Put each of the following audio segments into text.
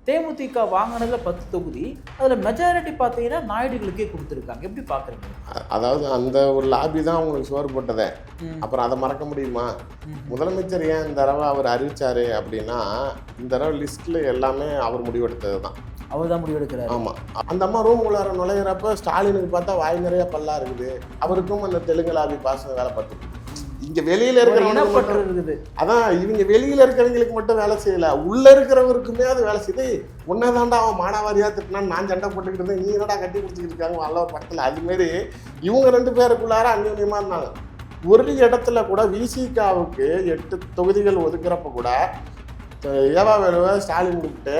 தேமுதிக வாங்கினதுல 10 தொகுதி, அதில் மெஜாரிட்டி பார்த்தீங்கன்னா நாயுடுகளுக்கே கொடுத்துருக்காங்க. எப்படி பார்க்குறீங்க? அதாவது அந்த ஒரு லாபி தான் அவங்களுக்கு சோறு போட்டதே. அப்புறம் அதை மறக்க முடியுமா? முதலமைச்சர் ஏன் இந்த தடவை அவர் அறிவிச்சாரு அப்படின்னா, இந்த தடவை லிஸ்ட்டில் எல்லாமே அவர் முடிவெடுத்தது தான். அவர் தான் முடிவெடுக்கிறார். ஆமாம். அந்த அம்மா ரூம் உள்ளார நுழையிறப்ப ஸ்டாலினுக்கு பார்த்தா வாய் நிறைய பல்லா இருக்குது. அவருக்கும் அந்த தெலுங்கு லாபி பாசம் வேலை பார்த்துருக்கு. இங்க வெளியில இருக்கிறவங்களுக்கு, அதான் இவங்க வெளியில இருக்கிறவங்களுக்கு மட்டும் வேலை செய்யல, உள்ள இருக்கிறவருக்குமே அது வேலை செய்யுது. உன்னதாண்டா அவன் மானாவாரியா திட்டினான்னு நான் சண்டை போட்டுக்கிட்டு நீ என்னடா கட்டி கொடுத்துக்கிட்டு இருக்காங்க நல்ல ஒரு படத்துல. அதுமாரி இவங்க 2 பேருக்குள்ளார அந்யோன்யமா இருந்தாங்க. ஒரு இடத்துல கூட விசிகாவுக்கு 8 தொகுதிகள் ஒதுக்குறப்ப கூட ஏவா வேலுவை ஸ்டாலின் கூப்பிட்டு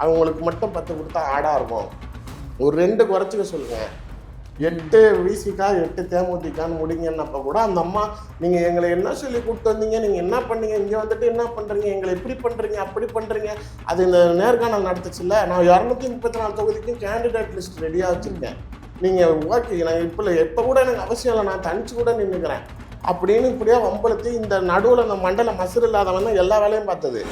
அவங்களுக்கு மட்டும் 10 கொடுத்தா ஆடா இருக்கும், ஒரு 2 குறைச்சிக்க சொல்லுங்க, 8 விசிகா 8 தேமுதிகான்னு முடிங்கன்னப்ப கூட அந்த அம்மா நீங்கள் எங்களை என்ன சொல்லி கூப்பிட்டு வந்தீங்க, நீங்கள் என்ன பண்ணீங்க, இங்கே வந்துட்டு என்ன பண்ணுறீங்க, எங்களை எப்படி பண்ணுறீங்க அப்படி பண்ணுறீங்க, அது இந்த நேர்காணல் நடத்துச்சுல்ல. நான் 234 தொகுதிக்கும் கேண்டிடேட் லிஸ்ட் ரெடியாக வச்சுருக்கேன், நீங்கள் ஓகே நான் இப்போ கூட எனக்கு அவசியம் இல்லை, நான் தனிச்சு கூட நின்றுக்கிறேன் அப்படின்னு இப்படியா வம்பளுத்து இந்த நடுவில் அந்த மண்டல மசூர் இல்லாதவன் தான் எல்லா வேலையும் பார்த்தது.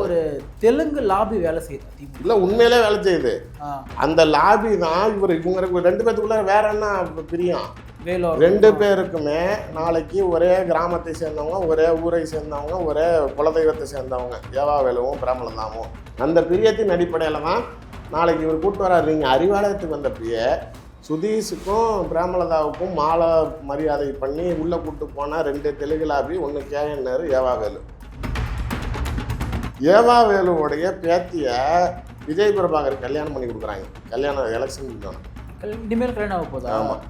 ஒரு தெலுங்கு லாபி வேலை செய்யுது இல்ல, உண்மையிலே வேலை செய்யுது. அந்த லாபி தான் இவங்க 2 பேத்துக்குள்ள வேற என்ன பிரியம்? 2 பேருக்குமே நாளைக்கு ஒரே கிராமத்தை சேர்ந்தவங்க, ஒரே ஊரை சேர்ந்தவங்க, ஒரே குலதெய்வத்தை சேர்ந்தவங்க, ஏவா வேலுவும் பிரேமலதாவும். அந்த பிரியத்தின் அடிப்படையில் தான் நாளைக்கு இவர் கூட்டு வர்றாரு. நீங்கள் அறிவாலயத்துக்கு வந்தப்பயே சுதீஷுக்கும் பிரேமலதாவுக்கும் மாலை மரியாதை பண்ணி உள்ளே கூப்பிட்டு போனால் 2 தெலுங்கு லாபி, 1 கேஎன்ஆர், ஏவா வேலு. ஏவா வேலுவோடைய பேத்திய விஜய் பிரபாகர் கல்யாணம் பண்ணி கொடுக்குறாங்க. கல்யாணம் எலெக்ஷன் இனிமேல் கல்யாணம் ஆக போதா? ஆமாம்.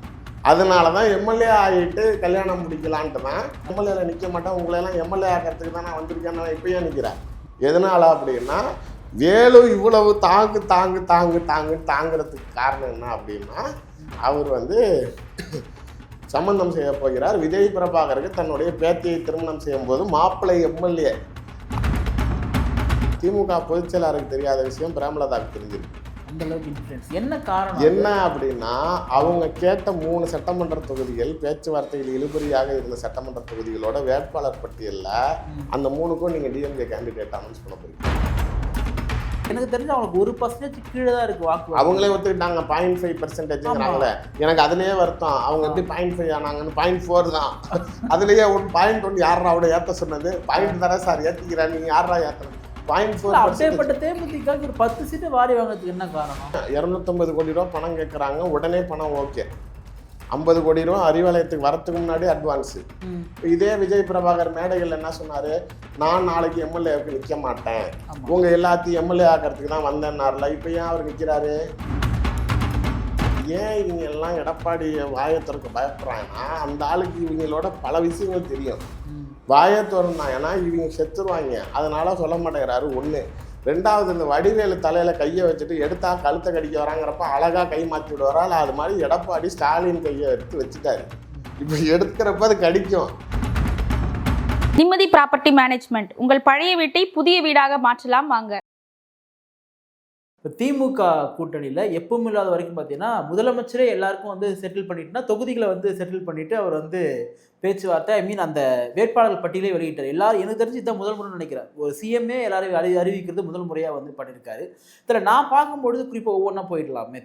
அதனால தான் எம்எல்ஏ ஆகிட்டு கல்யாணம் முடிக்கலான்ட்டு தான். எம்எல்ஏல நிற்க மாட்டேன், உங்களெல்லாம் எம்எல்ஏ ஆக்கிறதுக்கு தான் நான் வந்திருக்கேன், நான் இப்பயே நிற்கிறேன். எதனால அப்படின்னா, வேலு இவ்வளவு தாங்கிறதுக்கு காரணம் என்ன அப்படின்னா, அவர் சம்பந்தம் செய்ய போகிறார். விஜய் பிரபாகருக்கு தன்னுடைய பேத்தியை திருமணம் செய்யும் போது மாப்பிள்ளை எம்எல்ஏ. திமுக பொதுச் செயலாளருக்கு தெரியாத விஷயம் பிரேமலதாவுக்கு தெரிஞ்சிருக்கு. அந்த அளவுக்கு இன்ஃப்ளூயன்ஸ். என்ன காரணம்? என்ன அப்படின்னா, அவங்க கேட்ட 3 சட்டமன்ற தொகுதிகள் பேச்சுவார்த்தையில் இழுபறியாக இருந்த சட்டமன்ற தொகுதிகளோட வேட்பாளர் பட்டியலில் அந்த 3க்கும் நீங்கள் டிஎம்கே கேண்டிடேட் அனௌன்ஸ் பண்ண போறீங்க. எனக்கு தெரிஞ்சு அவங்களுக்கு 1% கீழே தான் இருக்கு வாக்கு. அவங்களே ஒத்துக்கிட்டாங்க 0.5%. எனக்கு அதுலயே வருத்தம். அவங்க எப்படி 0.5 ஆனாங்கன்னு 0.4 தான். அதுலயே 1.1 யாரா அவட ஏற்ற சொன்னது? 0 தானே சார் ஏற்றிக்கிறேன், நீங்கள் யாரா ஏற்றணும்? 0.4% தேமுதிக ஒரு 10 சீட்டு வாரி வாங்கிறதுக்கு என்ன காரணம்? 250 கோடி ரூபா பணம் கேட்குறாங்க, உடனே பணம் ஓகே. 50 கோடி ரூபா அறிவாலயத்துக்கு வரத்துக்கு முன்னாடி அட்வான்ஸு. இதே விஜய் பிரபாகர் மேடைகள் என்ன சொன்னார்? நான் நாளைக்கு எம்எல்ஏவுக்கு நிற்க மாட்டேன், உங்கள் எல்லாத்தையும் எம்எல்ஏ ஆக்கிறதுக்கு தான் வந்தேன்னார்ல. இப்போ ஏன் அவர் நிற்கிறாரு? ஏன் இவங்க எல்லாம் எடப்பாடியை வாயை திறக்க பயப்படுறாங்கன்னா, அந்த ஆளுக்கு இவங்களோட பல விஷயங்கள் தெரியும். வாயை திறந்தான் ஏன்னா இவங்க செத்துருவாங்க, அதனால சொல்ல மாட்டேங்கிறாரு. 1. 2வது, இந்த வடிவேலு தலையில கையை வச்சுட்டு எடுத்தா கழுத்தை கடிக்க வராங்கிறப்ப அழகா கை மாற்றி விடுவாரால், அது மாதிரி எடப்பாடி ஸ்டாலின் கையை எடுத்து வச்சுட்டாரு. இப்போ எடுக்கிறப்ப அது கடிக்கும். நிம்மதி ப்ராப்பர்ட்டி மேனேஜ்மெண்ட், உங்கள் பழைய வீட்டை புதிய வீடாக மாற்றலாம் வாங்க. இப்போ திமுக கூட்டணியில் எப்பவும் இல்லாத வரைக்கும் பார்த்தீங்கன்னா, முதலமைச்சரே எல்லாருக்கும் செட்டில் பண்ணிட்டுனா தொகுதிகளை செட்டில் பண்ணிட்டு அவர் பேச்சுவார்த்தை அந்த வேட்பாளர்கள் பட்டியலே வெளியிட்டார். எல்லாரும் எனக்கு தெரிஞ்சு இதான் முதல் முறை நினைக்கிறேன். ஒரு சிஎம்ஏ எல்லாரும் அறிவிக்கிறது முதல் முறையாக பண்ணியிருக்காரு. இதில் நான் பார்க்கும்பொழுது குறிப்பாக ஒவ்வொன்றா போயிடலாமே.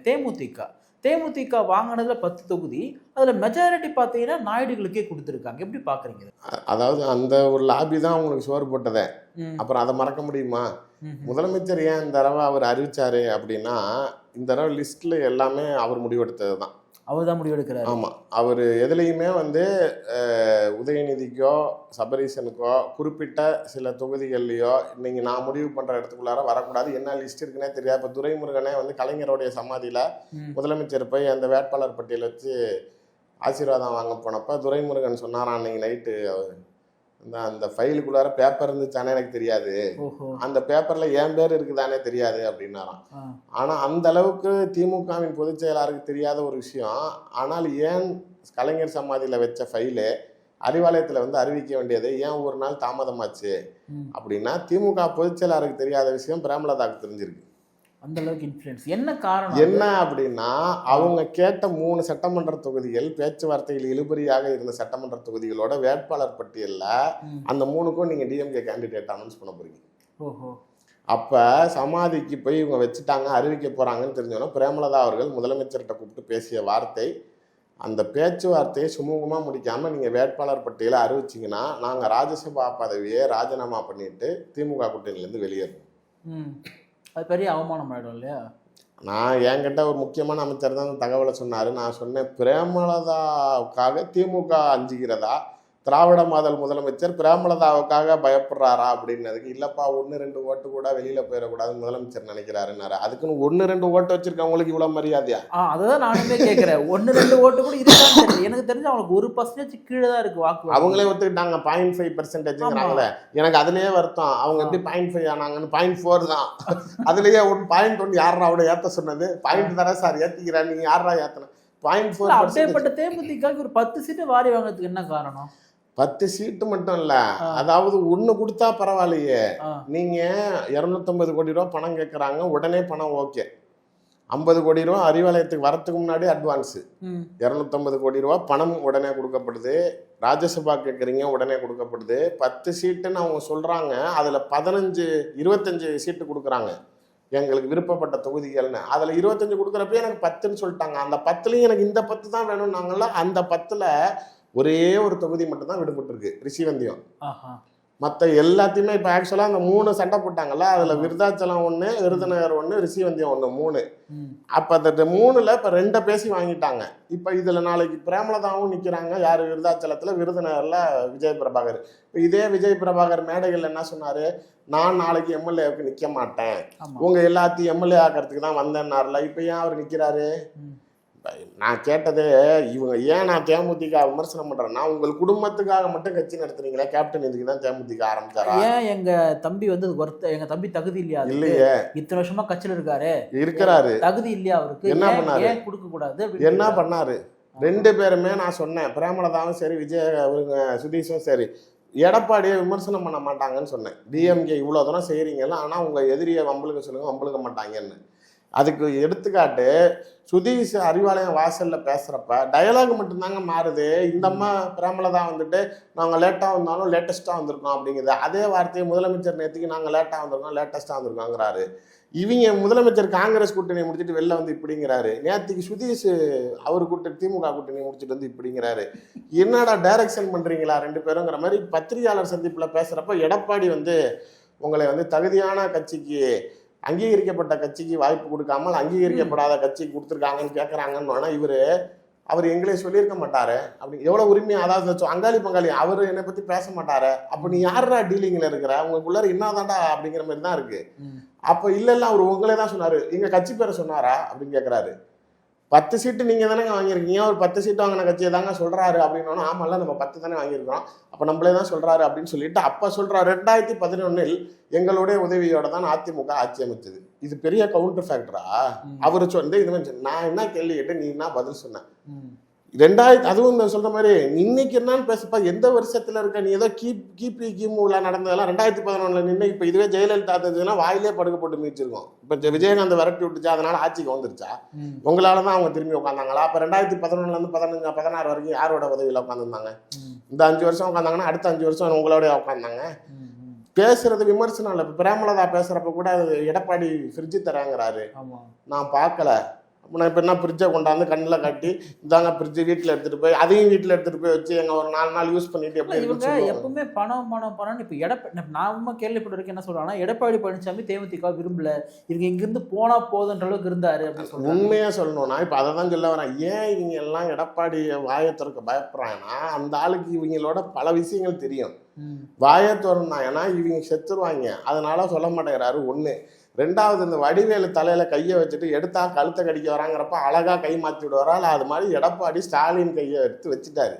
தேமுதிக வாங்கினதுல 10 தொகுதி, அதில் மெஜாரிட்டி பார்த்தீங்கன்னா நாயுடுகளுக்கே கொடுத்துருக்காங்க. எப்படி பார்க்குறீங்க? அதாவது அந்த ஒரு லாபி தான் அவங்களுக்கு சோறு போட்டதே. அப்புறம் அதை மறக்க முடியுமா? முதலமைச்சர் ஏன் இந்த தடவை அவர் அறிவிச்சாரு அப்படின்னா, இந்த தடவை லிஸ்ட்டில் எல்லாமே அவர் முடிவெடுத்தது தான். அவர் தான் முடிவெடுக்கிறார். ஆமாம். அவர் எதுலேயுமே உதயநிதிக்கோ சபரீசனுக்கோ குறிப்பிட்ட சில தொகுதிகள்லையோ நீங்கள் நான் முடிவு பண்ணுற இடத்துக்குள்ளார வரக்கூடாது, என்ன லிஸ்ட் இருக்குன்னே தெரியாது. இப்போ துரைமுருகனே கலைஞருடைய சமாதியில் முதலமைச்சர் போய் அந்த வேட்பாளர் பட்டியலை வச்சு ஆசீர்வாதம் வாங்க போனப்போ துரைமுருகன் சொன்னாராம், அன்னைக்கு நைட்டு அந்த ஃபைலுக்குள்ளார பேப்பர் இருந்துச்சானே எனக்கு தெரியாது, அந்த பேப்பர்ல என் பேர் இருக்குதானே தெரியாது அப்படின்னாராம். ஆனா அந்த அளவுக்கு திமுகவின் பொதுச் செயலாளருக்கு தெரியாத ஒரு விஷயம். ஆனால் ஏன் கலைஞர் சமாதியில வச்ச ஃபைலு அறிவாலயத்துல அறிவிக்க வேண்டியது ஏன் ஒரு நாள் தாமதமாச்சு அப்படின்னா, திமுக பொதுச் செயலாளருக்கு தெரியாத விஷயம் பிரேமலதாவுக்கு தெரிஞ்சிருக்கு. அந்த அளவுக்கு இன்ஃப்ளூயன்ஸ். என்ன காரணம்? என்ன அப்படின்னா, அவங்க கேட்ட 3 சட்டமன்ற தொகுதிகள் பேச்சுவார்த்தையில் இழுபறியாக இருந்த சட்டமன்ற தொகுதிகளோட வேட்பாளர் பட்டியலில் அந்த 3க்கும் நீங்க டிஎம்கே கேண்டிடேட் அனௌன்ஸ் பண்ண போறீங்க. அப்போ சமாதிக்கு போய் இவங்க வச்சுட்டாங்க, அறிவிக்க போகிறாங்கன்னு தெரிஞ்சோன்னா பிரேமலதா அவர்கள் முதலமைச்சர்கிட்ட கூப்பிட்டு பேசிய வார்த்தை, அந்த பேச்சுவார்த்தையை சுமூகமாக முடிக்காமல் நீங்கள் வேட்பாளர் பட்டியலை அறிவிச்சிங்கன்னா நாங்கள் ராஜ்யசபா பதவியை ராஜினாமா பண்ணிட்டு திமுக கூட்டணியிலேருந்து வெளியேறோம். அது பெரிய அவமானம் ஆகிடும் இல்லையா? நான் என்கிட்ட ஒரு முக்கியமான அமைச்சர் தான் அந்த தகவலை சொன்னார். நான் சொன்னேன், பிரேமலதாவுக்காக திமுக அஞ்சுகிறதா, திராவிட மாடல் முதலமைச்சர் பிரேமலதாவுக்காக பயப்படுறாரா அப்படின்னதுக்கு, இல்லைப்பா 1-2 ஓட்டு கூட வெளியில் போயிடக்கூடாதுன்னு முதலமைச்சர் நினைக்கிறாருன்னாரு. அதுக்குன்னு 1-2 ஓட்டு வச்சிருக்கவங்களுக்கு இவ்வளோ மரியாதையா? அதுதான் நானுமே கேட்குறேன். 1-2 ஓட்டு கூட இருக்கான்னு எனக்கு தெரிஞ்சு அவங்களுக்கு 1% கீழே தான் இருக்கு வாக்கு. அவங்களே ஒத்துக்கிட்டாங்க 0.5%ங்கிறாங்களே. எனக்கு அதுலேயே வருத்தம். அவங்க எப்படி 0.5 ஆனாங்கன்னு 0.4 தான். அதுலேயே 1.1 யாரா அவட ஏற்ற சொன்னது? பாயிண்ட் தானே சார் ஏற்றிக்கிறேன், நீங்கள் யாரா ஏற்றின 0.4%? அப்படியேப்பட்ட தேமுதிகவுக்கு ஒரு 10 சீட்டு வாரி வாங்கிறதுக்கு என்ன காரணம்? 10 சீட்டு மட்டும் இல்ல, அதாவது 1 கொடுத்தா பரவாயில்லையே. நீங்க 250 கோடி ரூபா பணம் கேட்கறாங்க, உடனே பணம் ஓகே. 50 கோடி ரூபா அறிவாலயத்துக்கு வரத்துக்கு முன்னாடி அட்வான்ஸ், 250 கோடி ரூபா பணம் உடனே கொடுக்கப்படுது. ராஜ்யசபா கேட்குறீங்க, உடனே கொடுக்கப்படுது. 10 சீட்டுன்னு அவங்க சொல்றாங்க, அதுல 25 சீட்டு கொடுக்குறாங்க எங்களுக்கு விருப்பப்பட்ட தொகுதிகள்னு. அதில் 25 கொடுக்குறப்ப எனக்கு 10ன்னு சொல்லிட்டாங்க. அந்த 10லையும் எனக்கு இந்த 10 தான் வேணும்னாங்கல்ல. அந்த 10ல் ஒரே ஒரு தொகுதி மட்டும்தான் விடுபட்டுருக்கு, ரிஷிவந்தியம். மற்ற எல்லாத்தையுமே இப்போ ஆக்சுவலாக அந்த 3 சண்டை போட்டாங்கல்ல, அதில் விருதாச்சலம் 1, விருதுநகர் 1, ரிஷிவந்தியம் 1, 3. அப்போ அந்த 3ல் இப்போ 2 பேசி வாங்கிட்டாங்க. இப்போ இதில் நாளைக்கு பிரேமலதாவும் நிற்கிறாங்க. யார்? விருதாச்சலத்தில், விருதுநகரில் விஜய் பிரபாகர். இப்போ இதே விஜய் பிரபாகர் மேடைகள் என்ன சொன்னார்? நான் நாளைக்கு எம்எல்ஏவுக்கு நிற்க மாட்டேன், உங்கள் எல்லாத்தையும் எம்எல்ஏ ஆக்கிறதுக்கு தான் வந்தேன்னார்ல. இப்போ ஏன் அவர் நிற்கிறாரு? நான் கேட்டதே, இவங்க ஏன் நான் தேமுதிக விமர்சனம் பண்றேன்னா, உங்கள் குடும்பத்துக்காக மட்டும் கட்சி நடத்துறீங்களா? கேப்டன் இதுக்கு தான் தேமுதிக ஆரம்பிச்சாரா? ஏன் எங்க தம்பி வந்து எங்க தம்பி தகுதி இல்லையா? இல்லையே, இத்தனை வருஷமா கட்சியில இருக்கிறாரு, தகுதி இல்லையா அவருக்கு? என்ன பண்ணாரு? ஏன் கொடுக்க கூடாது? என்ன பண்ணாரு? 2 பேருமே நான் சொன்னேன், பிரேமலதாவும் சரி, விஜய் சுதீஷும் சரி, எடப்பாடியை விமர்சனம் பண்ண மாட்டாங்கன்னு சொன்னேன். டிஎம்கே இவ்வளோ தூரம் செய்கிறீங்கல்ல, ஆனால் உங்கள் எதிரியை வம்பளுக்க சொல்லுங்க, வம்பளுக்க மாட்டாங்கன்னு. அதுக்கு எடுத்துக்காட்டு சுதீஷ் அறிவாலயம் வாசலில் பேசுகிறப்ப டயலாக் மட்டும்தாங்க மாறுது. இந்த அம்மா பிரேமலதா வந்துட்டு நாங்கள் லேட்டாக வந்தாலும் லேட்டஸ்ட்டாக வந்திருக்கோம் அப்படிங்குது. அதே வார்த்தையை முதலமைச்சர் நேற்றுக்கு நாங்கள் லேட்டாக வந்திருக்கோம், லேட்டஸ்ட்டாக வந்திருக்கோங்கிறாரு. இவங்க முதலமைச்சர் காங்கிரஸ் கூட்டணி முடிச்சுட்டு வெளில வந்து இப்படிங்கிறாரு. நேற்றுக்கு சுதீஷ் அவர் கூட்டணி திமுக கூட்டணி முடிச்சுட்டு வந்து இப்படிங்கிறாரு. என்னடா டைரக்ஷன் பண்ணுறீங்களா 2 பேருங்கிற மாதிரி பத்திரிகையாளர் சந்திப்பில் பேசுகிறப்ப எடப்பாடி வந்து உங்களை வந்து தகுதியான கட்சிக்கு, அங்கீகரிக்கப்பட்ட கட்சிக்கு வாய்ப்பு கொடுக்காமல் அங்கீகரிக்கப்படாத கட்சிக்கு கொடுத்துருக்காங்கன்னு கேட்குறாங்கன்னு அவர் எங்களே சொல்லியிருக்க மாட்டாரு. அப்படி எவ்வளோ உரிமை, அதாவது அங்காளி பங்காளி அவர் என்னை பற்றி பேச மாட்டாரு. அப்போ நீ யாரா டீலிங்கில் இருக்கிற, உங்களுக்குள்ளார என்னதான்டா அப்படிங்கிற மாதிரி தான் இருக்கு. அப்போ இல்லைல்ல, அவர் உங்களே தான் சொன்னார், எங்கள் கட்சி பேரை சொன்னாரா அப்படின்னு கேட்குறாரு. 10 சீட்டு நீங்கள் தானேங்க வாங்கியிருக்கீங்க, ஒரு 10 சீட்டு வாங்கின கட்சியை தாங்க சொல்கிறாரு அப்படின்னா, ஆமாம்ல நம்ம 10 தானே வாங்கியிருக்கிறோம், அப்போ நம்மளே தான் சொல்கிறாரு அப்படின்னு சொல்லிட்டு அப்போ சொல்கிறார். 2011 எங்களுடைய உதவியோட தான் அதிமுக ஆட்சி அமைச்சது. இது பெரிய கவுண்டர் ஃபேக்டரா? அவர் சொன்ன இது நான் என்ன கேள்வி கேட்டு நீ என்ன பதில் சொன்ன? 2000 அதுவும் சொல்ற மாதிரி இன்னைக்கு என்னன்னு பேசப்பா, எந்த வருஷத்துல இருக்க நீ? ஏதோ கிமுல நடந்ததெல்லாம் 2011 நின்று இப்போ இதுவே ஜெயலலிதா இருந்ததுன்னா வாயிலே படுக்க போட்டு மீச்சிருக்கோம். இப்போ விஜயகாந்த் விரட்டி விட்டுச்சா, அதனால ஆட்சிக்கு வந்துருச்சா? உங்களால தான் அவங்க திரும்பி உட்காந்தாங்களா? அப்போ 2011 15 16 வரைக்கும் யாரோட உதவியில் உட்காந்துருந்தாங்க? இந்த 5 வருஷம் உட்காந்தாங்கன்னா அடுத்த 5 வருஷம் உங்களோட உட்காந்தாங்க. பேசுறது விமர்சனம் இல்லை. இப்போ பிரேமலதா பேசுறப்ப கூட எடப்பாடி ஃப்ரிட்ஜு தராங்கிறாரு, நான் பார்க்கல. நான் இப்போ என்ன ஃப்ரிட்ஜை கொண்டாந்து கண்ணில் காட்டி இதாங்க ஃப்ரிட்ஜு வீட்டில் எடுத்துகிட்டு போய் அதையும் வீட்டில் எடுத்துகிட்டு போய் வச்சு எங்கள் ஒரு 4 நாள் யூஸ் பண்ணிட்டு எப்படி இவங்க எப்பவுமே பணம்னு இப்போ நான் கேள்விப்பட்டிருக்கேன். என்ன சொல்றாங்கன்னா, எடப்பாடி பழனிசாமி தேமுதிக விரும்பல, இவங்க இங்கிருந்து போனா போதுன்ற அளவுக்கு இருந்தாரு அப்படின்னு சொல்றாங்க. உண்மையா சொல்லணும்னா இப்போ அதை தான் சொல்ல வரேன். ஏன் இவங்க எல்லாம் எடப்பாடியை வாயை திறக்க பயப்படுறாங்கன்னா, அந்த ஆளுக்கு இவங்களோட பல விஷயங்கள் தெரியும். வாயை திறந்தாங்கன்னா இவங்க செத்துருவாங்க, அதனால சொல்ல மாட்டேங்கிறாரு. 1. 2வது, இந்த வடிவேலு தலையில கையை வச்சுட்டு எடுத்தா கழுத்தை கடிக்க வராங்கிறப்ப அழகா கை மாற்றி விடுவாரா, அது மாதிரி எடப்பாடி ஸ்டாலின் கையை எடுத்து வச்சுட்டாரு.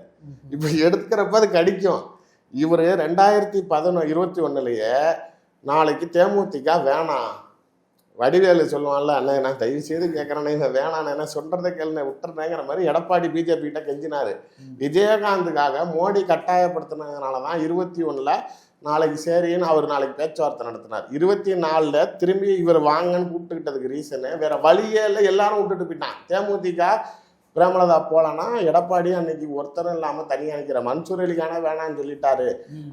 இப்போ எடுத்துக்கிறப்ப அது கடிக்கும். இவர் 2021 நாளைக்கு தேமுதிக வேணாம், வடிவேலு சொல்லுவான்ல, அண்ணே நான் தயவு செய்து கேட்குறேன்னே, இதை வேணாம் என்ன சொல்றதை கேள்வி விட்டுறேங்கிற மாதிரி எடப்பாடி பிஜேபி கிட்ட கெஞ்சினாரு. விஜயகாந்துக்காக மோடி கட்டாயப்படுத்தினதுனால தான் 21 நாளைக்கு சரின்னு அவர் நாளைக்கு பேச்சுவார்த்தை நடத்தினார். 24 திரும்பி இவர் வாங்கன்னு கூப்பிட்டுக்கிட்டதுக்கு ரீசனு வேற வழியே இல்லை, எல்லாரும் விட்டுட்டு போயிட்டான். தேமுதிக பிரேமலதா போலன்னா எடப்பாடி அன்னைக்கு ஒருத்தரும் இல்லாமல் தனியாக நிற்கிற மன்சூர் அலிகான வேணான்னு சொல்லிட்டாரு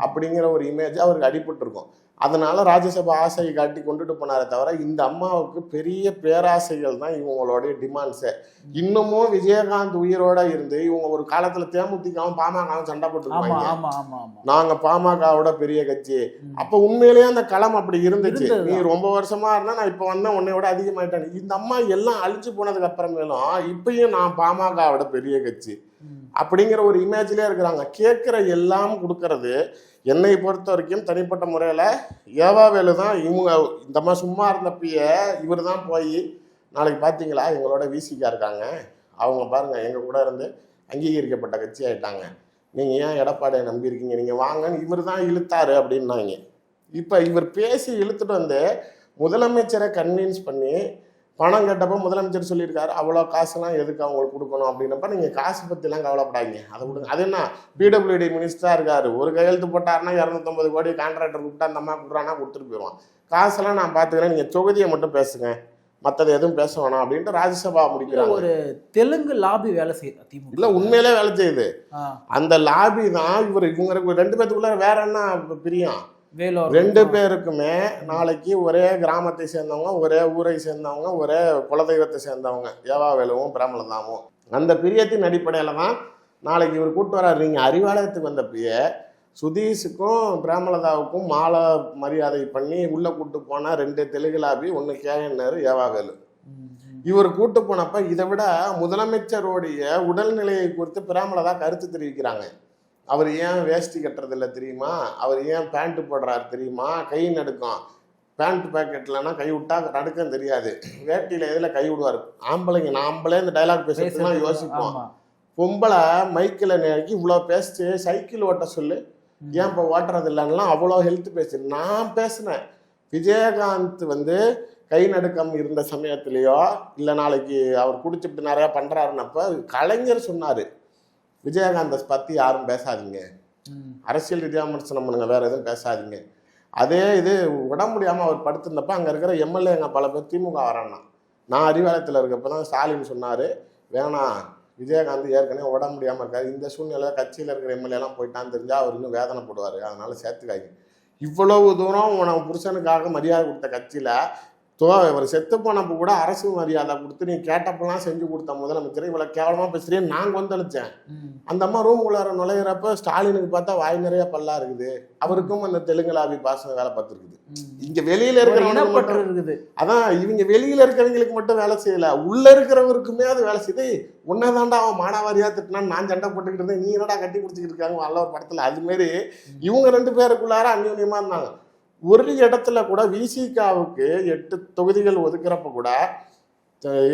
அப்படிங்கிற ஒரு இமேஜ் அவருக்கு அடிபட்டு இருக்கும். அதனால ராஜ்யசபா ஆசையை காட்டி கொண்டுட்டு போனாரே தவிர இந்த அம்மாவுக்கு பெரிய பேராசைகள் தான் இவங்களுடைய டிமாண்ட்ஸே. இன்னமும் விஜயகாந்த் உயிரோட இருந்து இவங்க ஒரு காலத்துல தேமுதிகவும் பாமகவும் சண்டை போட்டுருக்காங்க, நாங்க பாமகவோட பெரிய கட்சி. அப்ப உண்மையிலேயே அந்த களம் அப்படி இருந்துச்சு. நீ ரொம்ப வருஷமா இருந்தா நான் இப்ப வந்தேன் உன்னையோட அதிகமாயிட்டேன். இந்த அம்மா எல்லாம் அழிச்சு போனதுக்கு அப்புறமேலும் இப்பயும் நான் பாமகவோட பெரிய கட்சி அப்படிங்கிற ஒரு இமேஜ்லயே இருக்கிறாங்க. கேட்கிற எல்லாம் கொடுக்கறது. என்னை பொறுத்த வரைக்கும் தனிப்பட்ட முறையில் ஏவாவேலு தான். இவங்க இந்த மாதிரி சும்மா இருந்தப்பயே இவர் தான் போய் நாளைக்கு பார்த்தீங்களா எங்களோட விசிகா இருக்காங்க, அவங்க பாருங்கள் எங்கள் கூட இருந்து அங்கீகரிக்கப்பட்ட கட்சி ஆகிட்டாங்க, நீங்கள் ஏன் எடப்பாடியை நம்பியிருக்கீங்க, நீங்கள் வாங்கன்னு இவர் தான் இழுத்தாரு அப்படின்னாங்க. இப்போ இவர் பேசி இழுத்துட்டு வந்து முதலமைச்சரை கன்வின்ஸ் பண்ணி பணம் கேட்டப்போ முதலமைச்சர் சொல்லியிருக்காரு அவ்வளோ காசுலாம் எதுக்கு அவங்களுக்கு கொடுக்கணும் அப்படின்னப்ப நீங்கள் காசு பற்றிலாம் கவலைப்படாதீங்க, அதை கொடுங்க. அது என்ன பிடபிள்யூடி மினிஸ்டராக இருக்காரு, ஒரு கையெழுத்து போட்டாருன்னா 250 கோடி கான்ட்ராக்டர் கூப்பிட்டா அந்த அம்மா கொடுக்குறான்னா கொடுத்துட்டு போயிடுவான், காசெல்லாம் நான் பார்த்துக்கிறேன், நீங்கள் தொகுதியை மட்டும் பேசுங்க, மற்றது எதுவும் பேச வேணாம் அப்படின்ட்டு ராஜ்யசபா முடிக்கிறாங்க. ஒரு தெலுங்கு லாபி வேலை செய்யுது திமுக. இல்லை உண்மையிலே வேலை செய்யுது. அந்த லாபி தான் இவங்க 2 பேத்துக்குள்ள வேற என்ன பிரியம். 2 பேருக்குமே நாளைக்கு ஒரே கிராமத்தை சேர்ந்தவங்க, ஒரே ஊரை சேர்ந்தவங்க, ஒரே குலதெய்வத்தை சேர்ந்தவங்க, ஏவாவேலுவும் பிரேமலதாவும். அந்த பிரியத்தின் அடிப்படையில் தான் நாளைக்கு இவர் கூட்டு வர்றாரு. நீங்கள் அறிவாலயத்துக்கு வந்தப்பயே சுதீஷுக்கும் பிரேமலதாவுக்கும் மாலை மரியாதை பண்ணி உள்ளே கூட்டு போன 2 தெலுங்கு லாபி, 1 கேஎன்ஆர், ஏவாவேலு. இவர் கூட்டு போனப்ப இதை விட முதலமைச்சருடைய உடல்நிலையை குறித்து பிரேமலதா கருத்து தெரிவிக்கிறாங்க. அவர் ஏன் வேஷ்டி கட்டுறதில்ல தெரியுமா, அவர் ஏன் பேண்ட்டு போடுறாரு தெரியுமா, கை நடுக்கும், பேண்ட் பேக்கெட்லன்னா கை விட்டா நடுக்கம் தெரியாது, வேட்டியில் எதில் கை விடுவார். ஆம்பளைங்க நாம்பளே இந்த டைலாக் பேசுறதுலாம் யோசிப்போம். பொம்பளை மைக்கில் நேரக்கி இவ்வளோ பேசிட்டு சைக்கிள் ஓட்ட சொல்லு, ஏன் இப்போ ஓட்டுறது இல்லைன்னா அவ்வளோ ஹெல்த் பேசு. நான் பேசினேன் விஜயகாந்த் கை நடுக்கம் இருந்த சமயத்துலேயோ இல்லை நாளைக்கு அவர் குடிச்சுட்டு நிறையா பண்ணுறாருன்னப்ப கலைஞர் சொன்னார் விஜயகாந்தை பற்றி யாரும் பேசாதீங்க, அரசியல் ரீதியாக விமர்சனம் பண்ணுங்க, வேறு எதுவும் பேசாதீங்க. அதே இது உடம்பு முடியாமல் அவர் படுத்திருந்தப்ப அங்கே இருக்கிற எம்எல்ஏங்க பல பேர் திமுக வரான்னா, நான் அறிவாலயத்தில் இருக்கப்போ தான் ஸ்டாலின் சொன்னார் வேணாம் விஜயகாந்த் ஏற்கனவே உடம்பு முடியாமல் இருக்காரு, இந்த சூழ்நிலை கட்சியில் இருக்கிற எம்எல்ஏலாம் போயிட்டான்னு தெரிஞ்சால் அவர் இன்னும் வேதனைப்படுவார், அதனால சேர்த்துக்காங்க. இவ்வளவு தூரம் உனக்கு புருஷனுக்காக மரியாதை கொடுத்த கட்சியில் அவர் செத்து போனப்போ கூட அரசு மரியாதை கொடுத்து நீ கேட்டப்பெல்லாம் செஞ்சு கொடுத்த முதலமைச்சர் இவ்வளோ கேவலமாக பேசுகிறேன் நான் கொந்தளிச்சேன். அந்த அம்மா ரூமுக்குள்ளார நுழையிறப்ப ஸ்டாலினுக்கு பார்த்தா வாய் நிறைய பல்லா இருக்குது, அவருக்கும் அந்த தெலுங்கு லாபி பாசம் வேலை பார்த்துருக்குது. இங்க வெளியில இருக்கிறவங்க அதான் இவங்க வெளியில இருக்கிறவங்களுக்கு மட்டும் வேலை செய்யல, உள்ள இருக்கிறவருக்குமே அது வேலை செய்யுது. உன்னதாண்டா அவன் மானாவாரியா திட்டினான்னு நான் சண்டை போட்டுக்கிட்டு இருந்தேன், நீ என்னடா கட்டி பிடிச்சிக்கிட்டு இருக்காங்க நல்ல ஒரு படத்துல. அது மாதிரி இவங்க 2 பேருக்குள்ளார அந்யோன்யமா இருந்தாங்க. ஒரு இடத்துல கூட விசிகாவுக்கு 8 தொகுதிகள் ஒதுக்குறப்ப கூட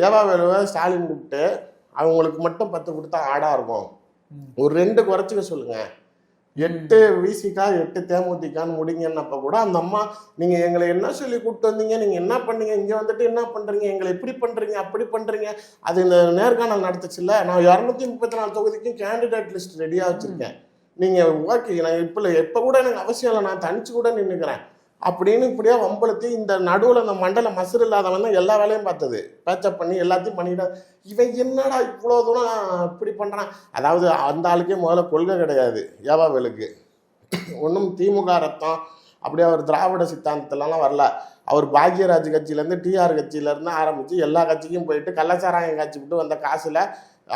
ஏவாவேலுவை ஸ்டாலின் கூப்பிட்டு அவங்களுக்கு மட்டும் 10 கொடுத்தா ஆடா இருக்கும், ஒரு 2 குறைச்சிக்க சொல்லுங்க, 8 விசிகா 8 தேமுதிகான்னு முடிங்கன்னப்ப கூட அந்த அம்மா நீங்க எங்களை என்ன சொல்லி கூப்பிட்டு வந்தீங்க, நீங்க என்ன பண்ணீங்க, இங்க வந்துட்டு என்ன பண்றீங்க, எங்களை இப்படி பண்றீங்க அப்படி பண்றீங்க. அது இந்த நேர்காணல் நடத்துச்சுல்ல, நான் 234 தொகுதிக்கும் கேண்டிடேட் லிஸ்ட் ரெடியா வச்சிருக்கேன், நீங்க ஓகே நான் இப்ப கூட எனக்கு அவசியம் இல்லை, நான் தனிச்சு கூட நின்றுக்கிறேன் அப்படின்னு இப்படியே வம்பளுத்தி இந்த நடுவில் அந்த மண்டல மசூர் இல்லாதவன் தான் எல்லா வேலையும் பார்த்தது, பேச்சப் பண்ணி எல்லாத்தையும் பண்ணிட்டான். இவன் என்னடா இவ்வளோ தூரம் இப்படி பண்ணுறான். அதாவது அந்த ஆளுக்கே முதல்ல கொள்கை கிடையாது ஏவாவேலுக்கு, ஒன்றும் திமுக ரத்தம் அப்படியே அவர் திராவிட சித்தாந்தத்துலலாம் வரல. அவர் பாக்யராஜ் கட்சியிலேருந்து டிஆர் கட்சியிலேருந்து ஆரம்பித்து எல்லா கட்சிக்கும் போயிட்டு கள்ளச்சாராயம் காய்ச்சி விட்டு வந்த காசில்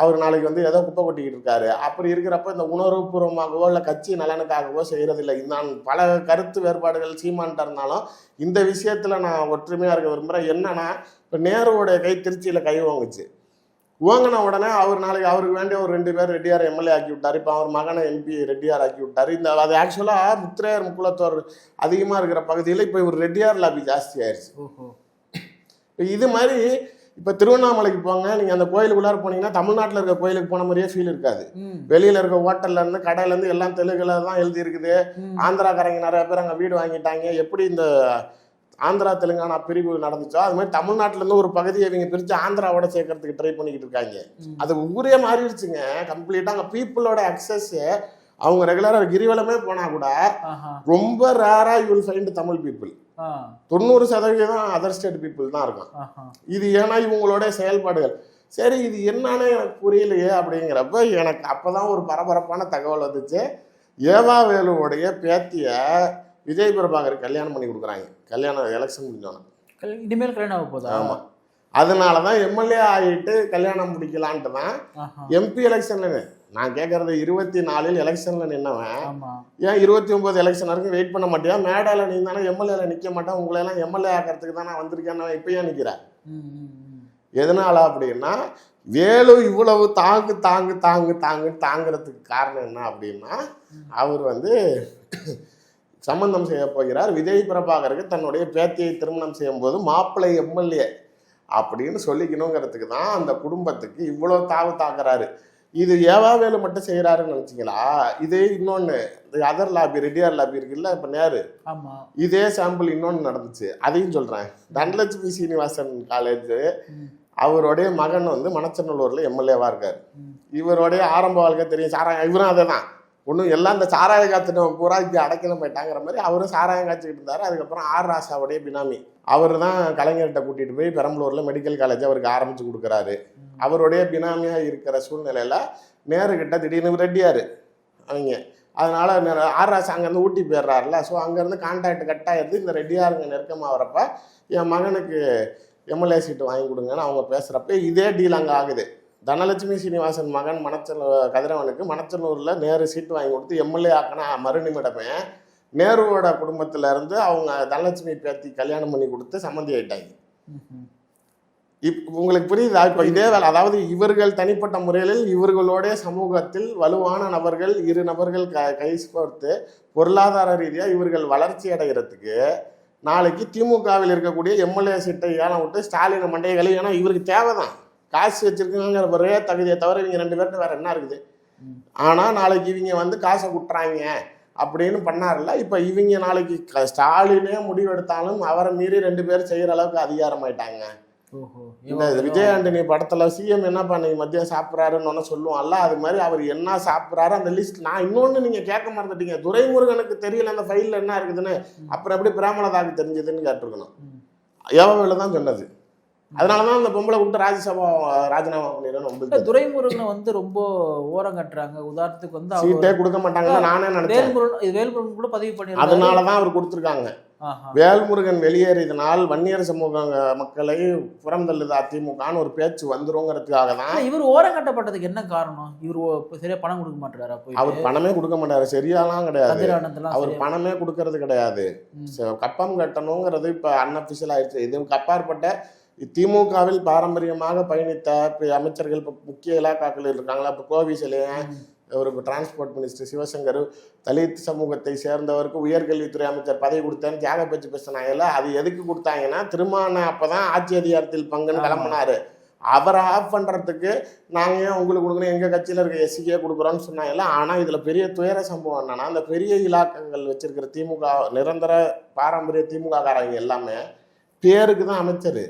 அவர் நாளைக்கு ஏதோ குப்பை கொட்டிக்கிட்டு இருக்காரு. அப்படி இருக்கிறப்ப இந்த உணர்வுபூர்வமாகவோ இல்லை கட்சி நலனுக்காகவோ செய்கிறதில்லை. நான் பல கருத்து வேறுபாடுகள் சீமான்ட்டு இருந்தாலும் இந்த விஷயத்தில் நான் ஒற்றுமையாக இருக்க விரும்புகிறேன். என்னன்னா இப்போ நேருவோடைய கை திருச்சியில் கை வாங்குச்சு, வாங்கின உடனே அவர் நாளைக்கு அவருக்கு வேண்டிய ஒரு 2 பேர் ரெட்டியார் எம்எல்ஏ ஆக்கி விட்டார், இப்போ அவர் மகனை எம்பி ரெட்டியார் ஆக்கி விட்டார். இந்த அது ஆக்சுவலாக முத்திரையர் முக்குலத்தோர் அதிகமாக இருக்கிற பகுதியில் இப்போ இவர் ரெட்டியார் லாபி ஜாஸ்தி ஆயிடுச்சு. இப்போ இது மாதிரி இப்போ திருவண்ணாமலைக்கு போங்க, நீங்கள் அந்த கோயிலுக்குள்ளார போனீங்கன்னா தமிழ்நாட்டில் இருக்க கோயிலுக்கு போன மாதிரியே ஃபீல் இருக்காது. வெளியில் இருக்க ஹோட்டல்ல இருந்து கடையிலேருந்து எல்லாம் தெலுங்குல தான் எழுதி இருக்குது. ஆந்திராக்காரங்க நிறைய பேர் அங்கே வீடு வாங்கிட்டாங்க. எப்படி இந்த ஆந்திரா தெலுங்கானா பிரிவு நடந்துச்சோ அது மாதிரி தமிழ்நாட்டிலேருந்து ஒரு பகுதியை இவங்க பிரித்து ஆந்திராவோட சேர்க்கறதுக்கு ட்ரை பண்ணிக்கிட்டு இருக்காங்க. அது ஊரே மாறிடுச்சுங்க கம்ப்ளீட்டாக. அங்கே பீப்புளோட அக்சஸ் அவங்க ரெகுலராக கிரிவலமே போனால் கூட ரொம்ப ரேராக you will find Tamil people. 90% other state people தான் இருக்கும். இது ஏன்னா இவங்களோட செயல்பாடுகள். சரி இது என்னன்னு எனக்கு புரியலையே அப்படிங்கிறப்ப எனக்கு அப்போதான் ஒரு பரபரப்பான தகவல் வந்துச்சு. ஏவாவேலுவோடைய பேத்திய விஜய் பிரபாகர் கல்யாணம் பண்ணி கொடுக்குறாங்க. கல்யாணம் எலெக்ஷன் முடிஞ்சோன்னா இனிமேல் கல்யாணம் ஆக போதா? ஆமாம். அதனால தான் எம்எல்ஏ ஆகிட்டு கல்யாணம் முடிக்கலான்ட்டு தான் எம்பி எலெக்ஷன்ல நான் கேட்கறது 24 எலெக்ஷன்ல நின்னவன் ஏன் 29 எலெக்ஷன் வரைக்கும் வெயிட் பண்ண மாட்டியா? மேடால நீ தானே எம்எல்ஏல நிற்க மாட்டேன், உங்களை எல்லாம் எம்எல்ஏ ஆக்கிறதுக்கு தான் நான் வந்திருக்கேன், இப்பயே நிற்கிறேன். எதனால அப்படின்னா வேலு இவ்வளவு தாங்குறதுக்கு காரணம் என்ன அப்படின்னா அவர் வந்து சம்பந்தம் செய்ய போகிறார். விஜய் பிரபாகருக்கு தன்னுடைய பேத்தியை திருமணம் செய்யும் போது மாப்பிள்ளை எம்எல்ஏ அப்படின்னு சொல்லிக்கணுங்கிறதுக்கு தான் அந்த குடும்பத்துக்கு இவ்வளோ தாக்குறாரு. இது ஏவாவேலு மட்டும் செய்கிறாருன்னு நினச்சிங்களா? இதே இன்னொன்று அதர் லாபி ரெட்டியார் லாபி இருக்குல்ல இப்போ நேரு, இதே சாம்பிள் இன்னொன்று நடந்துச்சு, அதையும் சொல்கிறேன். தனலட்சுமி சீனிவாசன் காலேஜ் அவருடைய மகன் வந்து மணச்சநல்லூரில் எம்எல்ஏவாக இருக்கார். இவருடைய ஆரம்ப வாழ்க்கை தெரியும், சாராயம் இவரும் அதை தான் ஒன்றும் எல்லாம் இந்த சாராய காத்துட்டவன் பூரா இங்கே அடைக்கல போயிட்டாங்கிற மாதிரி அவரும் சாராயம் காய்ச்சிக்கிட்டு இருந்தார். அதுக்கப்புறம் ஆர் ராசாவுடைய பினாமி அவர் தான் கலைஞர்கிட்ட கூட்டிகிட்டு போய் பெரம்பலூரில் மெடிக்கல் காலேஜ் அவருக்கு ஆரம்பித்து கொடுக்குறாரு. அவருடைய பினாமியாக இருக்கிற சூழ்நிலையில் நேருக்கிட்ட திடீர்னு ரெட்டியார் அவங்க, அதனால் ஆர் ராசா அங்கேருந்து ஊட்டி போயிடுறாருல. ஸோ அங்கேருந்து கான்டாக்ட் கட்டாயிடுது. இந்த ரெட்டியாருங்க நெருக்கமாகறப்ப என் மகனுக்கு எம்எல்ஏ சீட்டு வாங்கி கொடுங்கன்னு அவங்க பேசுகிறப்ப இதே டீல் அங்கே ஆகுது. தனலட்சுமி சீனிவாசன் மகன் கதிரவனுக்கு மணச்சனூரில் நேரு சீட்டு வாங்கி கொடுத்து எம்எல்ஏ ஆக்கினா மறுநிமிடமே நேருவோட குடும்பத்துல இருந்து அவங்க தனலட்சுமி பேத்தி கல்யாணம் பண்ணி கொடுத்து சம்மந்தி ஆயிட்டாங்க. உங்களுக்கு புரியுதா? இப்போ இதே வேலை, அதாவது இவர்கள் தனிப்பட்ட முறையில் இவர்களுடைய சமூகத்தில் வலுவான நபர்கள் 2 நபர்கள் கை கோர்த்து பொருளாதார ரீதியாக இவர்கள் வளர்ச்சி அடைகிறதுக்கு நாளைக்கு திமுகவில் இருக்கக்கூடிய எம்எல்ஏ சீட்டை ஏன விட்டு ஸ்டாலினை மண்டைகளை, ஏன்னா இவருக்கு தேவைதான் காசு வச்சிருக்காங்கிற ஒரே தகுதியை தவிர இவங்க 2 பேர்ட்டு வேற என்ன இருக்குது? ஆனால் நாளைக்கு இவங்க வந்து காசை குட்டுறாங்க அப்படின்னு பண்ணார்ல. இப்போ இவங்க நாளைக்கு ஸ்டாலினே முடிவெடுத்தாலும் அவரை மீறி 2 பேர் செய்கிற அளவுக்கு அதிகாரம் ஆயிட்டாங்க. இந்த விஜய் ஆண்டனி படத்துல சிஎம் என்ன பண்ணி மதியம் சாப்பிட்றாருன்னு சொல்லுவான்ல, அது மாதிரி அவர் என்ன சாப்பிட்றாரு அந்த லிஸ்ட். நான் இன்னொன்று நீங்க கேட்க மறந்துட்டீங்க, துரைமுருகனுக்கு தெரியல அந்த ஃபைல்ல என்ன இருக்குதுன்னு, அப்புறம் எப்படி பிரேமலதாக்கு தெரிஞ்சதுன்னு கேட்டிருக்கணும். ஏவாவேலு தான் சொன்னது. அதனாலதான் அந்த பொம்பளை விட்டு ராஜ்யசபா ராஜினாமா பண்ணிடுறேன். துரைமுருகனை வந்து ரொம்ப ஓரம் கட்டுறாங்க. உதாரணத்துக்கு வந்து சீட்டே கொடுக்க மாட்டாங்க நானே நினைச்சேன். வேல்முருகன் கூட பதிவு பண்ணி அதனாலதான் அவர் கொடுத்துருக்காங்க. வேல்முருகன் வெளியேறியதனால் வன்னியர் சமூக மக்களை புறம் தள்ளுது அதிமுகன்னு ஒரு பேச்சு வந்துருங்கிறதுக்காக தான். இவர் ஓரம் கட்டப்பட்டதுக்கு என்ன காரணம்? இவர் சரியா பணம் கொடுக்க மாட்டாரா? அவர் பணமே கொடுக்க மாட்டாரு, சரியாலாம் கிடையாது. அவர் பணமே கொடுக்கறது கிடையாது. கப்பம் கட்டணுங்கிறது இப்ப அன்அபிஷியல் ஆயிடுச்சு. இதுக்கு அப்பாற்பட்ட திமுகவில் பாரம்பரியமாக பயணித்த அமைச்சர்கள் இப்போ முக்கிய இலாக்காக்கள் இருக்காங்களா? இப்போ கோவிசலையன், ஒரு டிரான்ஸ்போர்ட் மினிஸ்டர் சிவசங்கர், தலித் சமூகத்தை சேர்ந்தவருக்கு உயர்கல்வித்துறை அமைச்சர் பதவி கொடுத்தேன்னு தியாக பேச்சு பேசினாங்கல்ல. அது எதுக்கு கொடுத்தாங்கன்னா திருமான அப்போதான் ஆட்சி அதிகாரத்தில் பங்குன்னு கிளம்பினாரு. அவரை ஆஃப் பண்ணுறதுக்கு நாங்கள் ஏன் உங்களுக்கு கொடுக்குறோம், எங்கள் கட்சியில் இருக்க எஸ்சிக்கே கொடுக்குறோன்னு சொன்னாங்கல்ல. ஆனால் இதில் பெரிய துயர சம்பவம் என்னன்னா, அந்த பெரிய இலாக்கங்கள் வச்சிருக்கிற திமுக நிரந்தர பாரம்பரிய திமுக காரங்க எல்லாமே பேருக்கு தான் அமைச்சர்,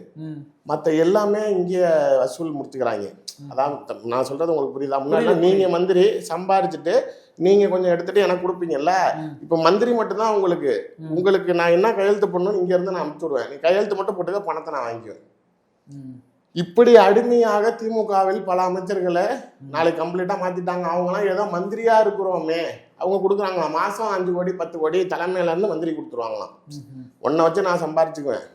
மற்ற எல்லாமே இங்கே வசூல் முடிச்சுக்கிறாங்க. அதான் நான் சொல்றது உங்களுக்கு புரியுதா? முன்னாடி நீங்க மந்திரி சம்பாரிச்சுட்டு நீங்க கொஞ்சம் எடுத்துட்டு எனக்கு கொடுப்பீங்கல்ல. இப்ப மந்திரி மட்டும் தான் உங்களுக்கு நான் என்ன கையெழுத்து பண்ணணும் இங்க இருந்து நான் அனுப்பிச்சு விடுவேன், நீ கையெழுத்து மட்டும் போட்டுக்க, பணத்தை நான் வாங்கிக்குவேன். இப்படி அடிமையாக திமுகவில் பல அமைச்சர்களை நாளைக்கு கம்ப்ளீட்டா மாத்திட்டாங்க. அவங்கலாம் ஏதோ மந்திரியா இருக்கிறோமே அவங்க கொடுக்குறாங்களாம். மாசம் 5 கோடி 10 கோடி தலைமையில இருந்து மந்திரி கொடுத்துருவாங்களாம். உன்னை வச்சு நான் சம்பாரிச்சுக்குவேன்,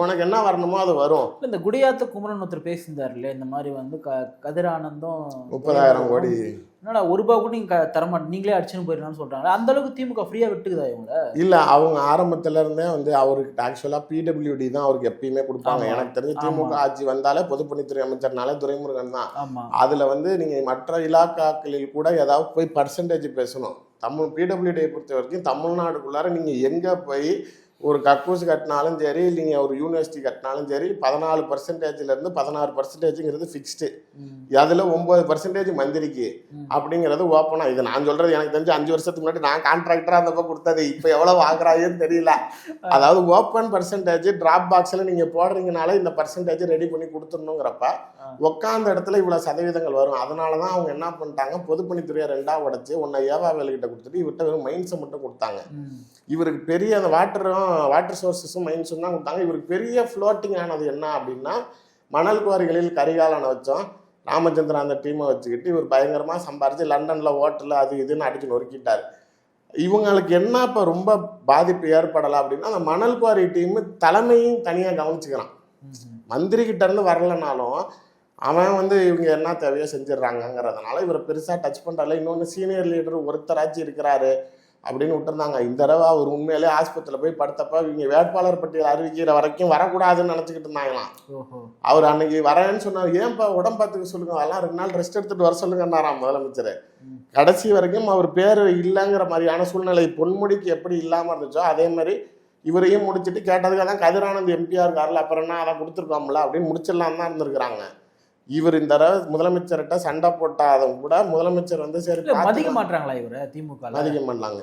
உனக்கு என்ன வரணுமோ அது வரும். இந்த குடியாத்த குமரன் ஒருத்தர் பேசியிருந்தார் இல்லையா, இந்த மாதிரி வந்து கதிரானந்தம் 30,000 கோடி என்னடா ₹1 கூட நீங்க தரமாட்டேன், நீங்களே அடிச்சுன்னு போயிருக்கான்னு சொல்றாங்க. அந்த அளவுக்கு திமுக ஃப்ரீயா விட்டுக்குதா இவங்க? இல்ல, அவங்க ஆரம்பத்துல இருந்தே வந்து அவருக்கு ஆக்சுவலா PWD தான் அவருக்கு எப்பயுமே கொடுப்பாங்க. எனக்கு தெரிஞ்சு திமுக ஆட்சி வந்தாலே பொதுப்பணித்துறை அமைச்சர்னாலே துரைமுருகன் தான். அதுல வந்து நீங்க மற்ற இலாக்காக்களில் கூட ஏதாவது போய் பர்சன்டேஜ் பேசணும். PWD பொறுத்த வரைக்கும் தமிழ்நாடுக்குள்ளார நீங்க எங்க போய் ஒரு கக்கூஸ் கட்டினாலும் சரி, நீங்கள் ஒரு யூனிவர்சிட்டி கட்டினாலும் சரி, 14%லேருந்து 16%ங்கிறது ஃபிக்ஸ்டு. அதில் 9% மந்திரிக்கு அப்படிங்கிறது ஓப்பனாக. இது நான் சொல்கிறது எனக்கு தெரிஞ்சு 5 வருஷத்துக்கு முன்னாடி நான் கான்ட்ராக்டராக இருந்தப்போ கொடுத்தது. இப்போ எவ்வளோ வாங்குறாங்கன்னு தெரியல. அதாவது ஓப்பன் பர்சன்டேஜ் டிராப் பாக்ஸில் நீங்கள் போடுறீங்கனால இந்த பர்சன்டேஜ் ரெடி பண்ணி கொடுத்துடணுங்கிறப்ப உட்காந்த இடத்துல இவ்வளோ சதவீதங்கள் வரும். அதனால தான் அவங்க என்ன பண்ணிட்டாங்க, பொதுப்பணித்துறையை 2ஆக உடைச்சு ஒன்றை ஏவாவேலுக்கிட்ட கொடுத்துட்டு இவர்கிட்ட வெறும் மைன்ஸை மட்டும் கொடுத்தாங்க. இவருக்கு பெரிய அந்த வாட்டர் சோர்ஸஸும் மைன்ஸும் தான் கொடுத்தாங்க. இவருக்கு பெரிய ஃப்ளோட்டிங் ஆனது என்ன அப்படின்னா, மணல் குவாரிகளில் கரிகாலனை வச்சோம், ராமச்சந்திரன் அந்த டீமை வச்சுக்கிட்டு இவர் பயங்கரமாக சம்பாரிச்சு லண்டனில் ஹோட்டலில் அது இதுன்னு அடிச்சு நொறுக்கிட்டார். இவங்களுக்கு என்ன இப்போ ரொம்ப பாதிப்பு ஏற்படலாம் அப்படின்னா அந்த மணல் குவாரி டீம் தலைமையும் தனியாக கவனிச்சுக்கிறான். மந்திரி கிட்ட இருந்து வரலனாலும் அவன் வந்து இவங்க என்ன தேவையோ செஞ்சிடறாங்கங்கிறதுனால இவரை பெருசாக டச் பண்ணுறல. இன்னொன்று சீனியர் லீடர் ஒருத்தராச்சும் இருக்கிறாரு அப்படின்னு விட்டுருந்தாங்க. இந்த தடவை அவர் உண்மையிலே ஆஸ்பத்திரியில் போய் படுத்தப்ப இவங்க வேட்பாளர் பட்டியல் அறிவிக்கிற வரைக்கும் வரக்கூடாதுன்னு நினச்சிக்கிட்டு இருந்தாங்களாம். அவர் அன்னைக்கு வரேன்னு சொன்னார். ஏன்ப்பா உடம்பு பார்த்துக்க சொல்லுங்க, அதெல்லாம் 2 நாள் ரெஸ்ட் எடுத்துட்டு வர சொல்லுங்கன்னாராம் முதலமைச்சர். கடைசி வரைக்கும் அவர் பேர் இல்லைங்கிற மாதிரியான சூழ்நிலை பொன்முடிக்கு எப்படி இல்லாமல் இருந்துச்சோ அதே மாதிரி இவரையும் முடிச்சுட்டு கேட்டதுக்கு தான் கதிரானந்த் எம்பியா இருக்காருல, அப்புறம் என்ன அதை கொடுத்துருக்கோம்ல அப்படின்னு முடிச்சிடலாம் தான் இருந்திருக்கிறாங்க. இவர் இந்த தடவை முதலமைச்சர்கிட்ட சண்டை போட்டாலும் கூட முதலமைச்சர் வந்து சரி மதிக்க மாட்டாங்களா இவரை திமுக அதிகம் பண்ணாங்க.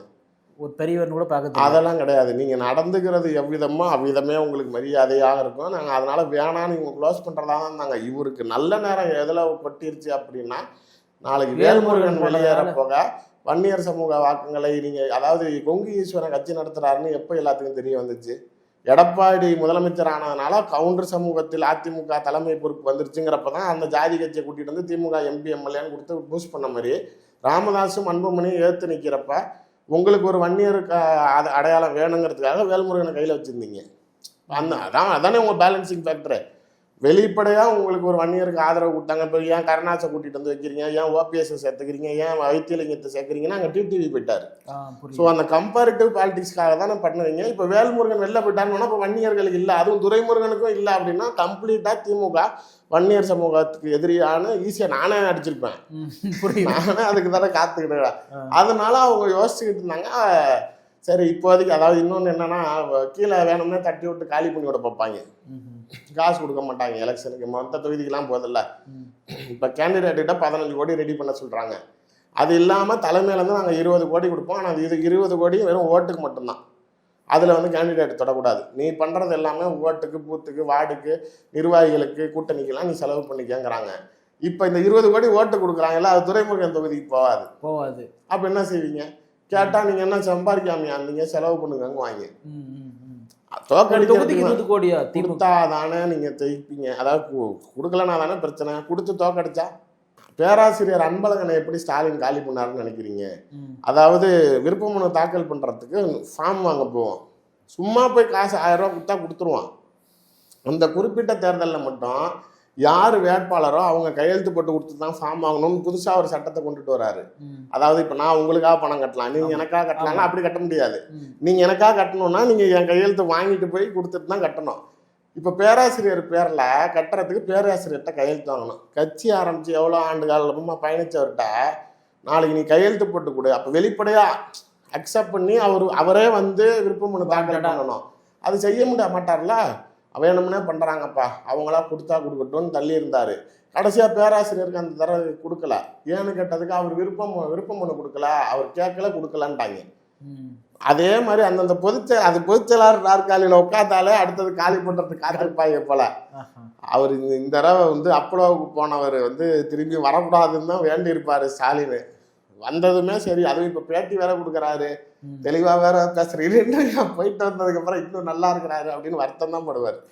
ஒரு பெரியவர் கூட பார்க்க அதெல்லாம் கிடையாது. நீங்கள் நடந்துக்கிறது எவ்விதமோ அவ்விதமே உங்களுக்கு மரியாதையாக இருக்கும். நாங்கள் அதனால வேணான்னு இவங்க க்ளோஸ் பண்ணுறதா தான் இருந்தாங்க. இவருக்கு நல்ல நேரம் எதில் பட்டிருச்சு அப்படின்னா நாளைக்கு வேல்முருகன் வெளியேற போக வன்னியர் சமூக வாக்குகளை நீங்கள் அதாவது கொங்கு ஈஸ்வரன் கட்சி நடத்துகிறாருன்னு எப்போ எல்லாத்துக்கும் தெரிய வந்துச்சு. எடப்பாடி முதலமைச்சர் ஆனதுனால கவுண்டர் சமூகத்தில் அதிமுக தலைமை பொறுப்பு வந்துருச்சுங்கிறப்ப தான் அந்த ஜாதி கட்சியை கூட்டிகிட்டு வந்து திமுக எம்பி எம்எல்ஏன்னு கொடுத்து பூஸ்ட் பண்ண மாதிரி ராமதாஸும் அன்புமணியும் ஏற்று நிற்கிறப்ப உங்களுக்கு ஒரு வன்னியர் அடையாளம் வேணுங்கிறதுக்காக வேல்முருகனை கையில் வச்சுருந்தீங்க. அதானே உங்கள் பேலன்சிங் ஃபேக்டரு. வெளிப்படையாக உங்களுக்கு ஒரு வன்னியருக்கு ஆதரவு கொடுத்தாங்க. இப்போ ஏன் கருணாசை கூட்டிகிட்டு வந்து வைக்கிறீங்க, ஏன் ஓபிஎஸ்ஸை சேர்த்துக்கிறீங்க, ஏன் வைத்தியலிங்கத்தை சேர்க்குறீங்கன்னா அங்கே டிடிவி போயிட்டார். ஸோ அந்த கம்பேரிட்டிவ் பாலிடிக்ஸ்க்காக தானே பண்ணுவீங்க. இப்போ வேல்முருகன் வெளில போயிட்டாருன்னா இப்போ வன்னியர்களுக்கு இல்லை, அதுவும் துரைமுருகனுக்கும் இல்லை அப்படின்னா கம்ப்ளீட்டாக திமுக வன்னியர் சமூகத்துக்கு எதிரியான ஈஸியாக நானே அடிச்சிருப்பேன். நானே அதுக்கு தானே காத்துக்கிட்டேன். அதனால அவங்க யோசிச்சுக்கிட்டு இருந்தாங்க. சரி இப்போதைக்கு அதாவது இன்னொன்று என்னன்னா கீழே வேணும்னே தட்டி விட்டு காலி பண்ணி விட பார்ப்பாங்க. காசு கொடுக்க மாட்டாங்க எலெக்ஷனுக்கு. மொத்த தொகுதிக்கெல்லாம் போதில்ல. இப்போ கேண்டிடேட்டிட்ட 15 கோடி ரெடி பண்ண சொல்கிறாங்க. அது இல்லாமல் தலைமையிலேருந்து நாங்கள் 20 கோடி கொடுப்போம். ஆனால் இது 20 கோடி வெறும் ஓட்டுக்கு மட்டும்தான். அதில் வந்து கேண்டிடேட் தொடக்கூடாது. நீ பண்ணுறது எல்லாமே ஓட்டுக்கு பூத்துக்கு வார்டுக்கு நிர்வாகிகளுக்கு கூட்டணிக்கெல்லாம் நீ செலவு பண்ணிக்கங்கிறாங்க. இப்போ இந்த 20 கோடி ஓட்டு கொடுக்குறாங்கல்ல, அது துரைமுருகன் தொகுதிக்கு போகாது. அப்போ என்ன செய்வீங்க கேட்டால் நீங்கள் என்ன சம்பாதிக்காமையா நீங்கள் செலவு பண்ணுங்க வாங்க. கொடுத்தாதானே நீங்க ஜெயிப்பீங்க. அதாவது கொடுக்கலனா தானே பிரச்சனை. கொடுத்து தோக்கடிச்சா பேராசிரியர் அன்பழகனை எப்படி ஸ்டாலின் காலி பண்ணாருன்னு நினைக்கிறீங்க? அதாவது விருப்ப மனு தாக்கல் பண்றதுக்கு ஃபார்ம் வாங்க போவோம். சும்மா போய் காசு 1000 ரூபா கொடுத்தா கொடுத்துருவான். அந்த குறிப்பிட்ட தேர்தலில் மட்டும் யார் வேட்பாளரோ அவங்க கையெழுத்து போட்டு கொடுத்து தான் ஃபார்ம் வாங்கணும்னு புதுசாக ஒரு சட்டத்தை கொண்டுட்டு வராரு. அதாவது இப்போ நான் உங்களுக்காக பணம் கட்டலாம், நீங்கள் எனக்காக கட்டலாம்னா அப்படி கட்ட முடியாது. நீங்கள் எனக்காக கட்டணும்னா நீங்கள் என் கையெழுத்து வாங்கிட்டு போய் கொடுத்துட்டு தான் கட்டணும். இப்போ பேராசிரியர் பேரில் கட்டுறதுக்கு பேராசிரியர்கிட்ட கையெழுத்து வாங்கணும். கட்சி ஆரம்பித்து எவ்வளோ ஆண்டு காலமாக பயணித்தவர்கிட்ட நாளைக்கு நீ கையெழுத்து போட்டு கொடு. அப்போ வெளிப்படையாக அக்செப்ட் பண்ணி அவரே வந்து விருப்ப மனு தாக்கல் பண்ணணும். அது செய்ய முடிய மாட்டார்ல. வேணும்னே பண்ணுறாங்கப்பா, அவங்களா கொடுத்தா கொடுக்கட்டும்னு தள்ளி இருந்தார். கடைசியாக பேராசிரியருக்கு அந்த தர கொடுக்கல. ஏன்னு கேட்டதுக்கு அவர் விருப்பம் ஒன்று கொடுக்கல, அவர் கேட்கல கொடுக்கலான்ட்டாங்க. அதே மாதிரி அந்தந்த பொதுச்செயலாளர் நாற்காலியில் உட்காந்தாலே அடுத்தது காலி பண்ணுறதுக்கு காத்திருப்பாங்க போல. அவர் இந்த தடவை வந்து அப்பளவுக்கு போனவர் வந்து திரும்பி வரக்கூடாதுன்னு தான் வேண்டி இருப்பார் ஸ்டாலின். வந்ததுமே சரி, அதுவும் இப்போ பேட்டி வேற கொடுக்குறாரு, தெளிவாக வேற பேசுறீங்க, போயிட்டு வந்ததுக்கப்புறம் இன்னும் நல்லா இருக்கிறாரு அப்படின்னு வருத்தம் தான் படுவார்.